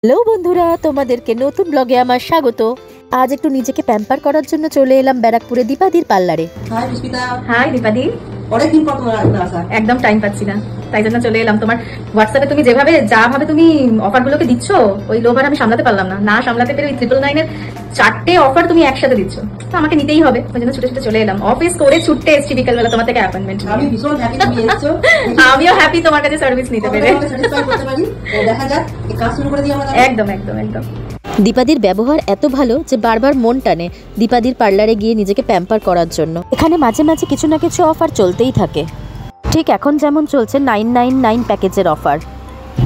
Hello বন্ধুরা, তোমাদেরকে নতুন ব্লগে আমার স্বাগত। আজ একটু নিজেকে প্যাম্পার করার জন্য চলে এলাম ব্যারাকপুরে দীপাদির পার্লারে। হাই পুষ্পিতা। হাই দীপাদি। অনেকদিন পর তোমার আসা। একদম টাইম পাচ্ছি না, তাই জন্য চলে এলাম। তোমার হোয়াটসঅ্যাপে তুমি যেভাবে তুমি অফারগুলোকে দিচ্ছ, ওই লোভার আমি সামলাতে পারলাম না সামলাতে পেরে ওই 999-এর 4টে অফার তুমি একসাথে দিচ্ছ, তো আমাকে নিতেই হবে। ওই জন্য ছুটে ছুটে চলে এলাম, অফিস করে ছুটতে এসেছি বিকেলবেলা তোমার থেকে অ্যাপয়েন্টমেন্ট। আমি ভীষণ হ্যাপি তুমি এসেছো। আমিও হ্যাপি তোমার কাছে সার্ভিস নিতে পেরে। স্যাটিসফাই করতে পারি। দেখা যাক, এই কাজ শুরু করে দিই আমরা। একদম একদম একদম। দীপাদির ব্যবহার এত ভালো যে বারবার মন টানে দীপাদির পার্লারে গিয়ে নিজেকে প্যাম্পার করার জন্য। এখানে মাঝে মাঝে কিছু না কিছু অফার চলতেই থাকে, ঠিক এখন যেমন চলছে 999 প্যাকেজের অফার।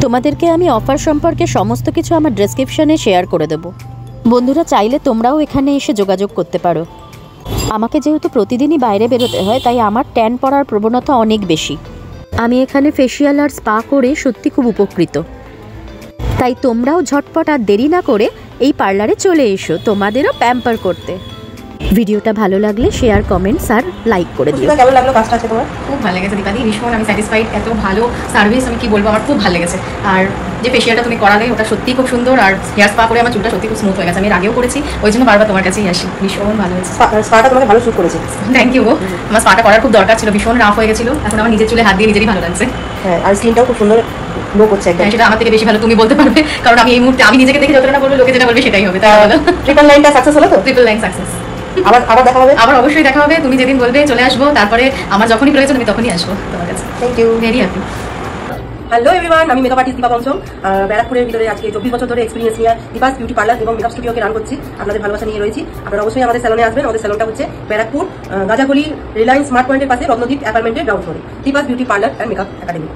তোমাদেরকে আমি অফার সম্পর্কে সমস্ত কিছু আমার ডেসক্রিপশনে শেয়ার করে দেবো। বন্ধুরা, চাইলে তোমরাও এখানে এসে যোগাযোগ করতে পারো। আমাকে যেহেতু প্রতিদিনই বাইরে বেরোতে হয়, তাই আমার ট্যান পড়ার প্রবণতা অনেক বেশি। আমি এখানে ফেসিয়াল আর স্পা করে সত্যি খুব উপকৃত। তাই তোমরাও ঝটপট আর দেরি না করে এই পার্লারে চলে এসো তোমাদেরও প্যাম্পার করতে। ভিডিওটা ভালো লাগলে শেয়ার, কমেন্টস আর লাইক করে দিও। কেমন লাগলো কাজটা? আছে তোমার? খুব ভালো লেগেছে দীপাদি, ভীষণ আমি স্যাটিসফাইড। এত ভালো সার্ভিস আমি কি বলবো, আমার খুব ভালো লেগেছে। আর যে ফেসিয়ালটা তুমি করালে ওটা সত্যি খুব সুন্দর, আর হেয়ার স্পা করে আমার চুলটা সত্যি খুব স্মুথ হয়ে গেছে। আমি এর আগেও করেছি, ওই জন্য বারবার তোমার কাছেই আসি। ভীষণ ভালো হয়েছে। স্পাটা তোমাকে ভালো শুট করেছে। থ্যাংক ইউ গো। আমার স্পাটা করার খুব দরকার ছিল, ভীষণ রাফ হয়ে গেছিল। এখন আমার নিজের চুলে হাত দিয়ে নিজেরই ভালো লাগছে। হ্যাঁ, আর স্কিনটাও খুব সুন্দর গ্লো করছে একদম। সেটা আমার থেকে বেশি ভালো তুমি বলতে পারবে, কারণ আমি এই মুহূর্তে আমি নিজেকে দেখে যতটা না বলবো, লোকে যেটা বলবে সেটাই হবে। তাই বলো। 999টা সাকসেস হলো তো? 999 সাকসেস। আবার দেখা হবে। আবার অবশ্যই দেখা হবে, তুমি যেদিন বলবে চলে আসবো। তারপরে আমার যখনই প্রয়োজন আমি তখনই আসবো তোমার কাছে। Thank you, very happy. Hello everyone, আমি মেকআপ আর্টিস্ট দীপা পঞ্চম। ব্যারাকপুরের ভিতরে আজকে 24 বছর ধরে এক্সপিরিয়েন্স নিয়ে দীপাস বিউটি পার্লার এবং মেকআপ স্টুডিওকে রান করছি। আপনাদের ভালোবাসা নিয়ে রয়েছি। আপনারা অবশ্যই আমাদের স্যালনে আসবেন। আমাদের স্যালনটা হচ্ছে ব্যারাকপুর গাজাগলি রিলায়েন্স স্মার্ট পয়েন্টের পাশে রত্নদ্বীপ অ্যাপার্টমেন্টের গ্রাউন্ড ফ্লোরে, Deepa's beauty parlour and makeup academy.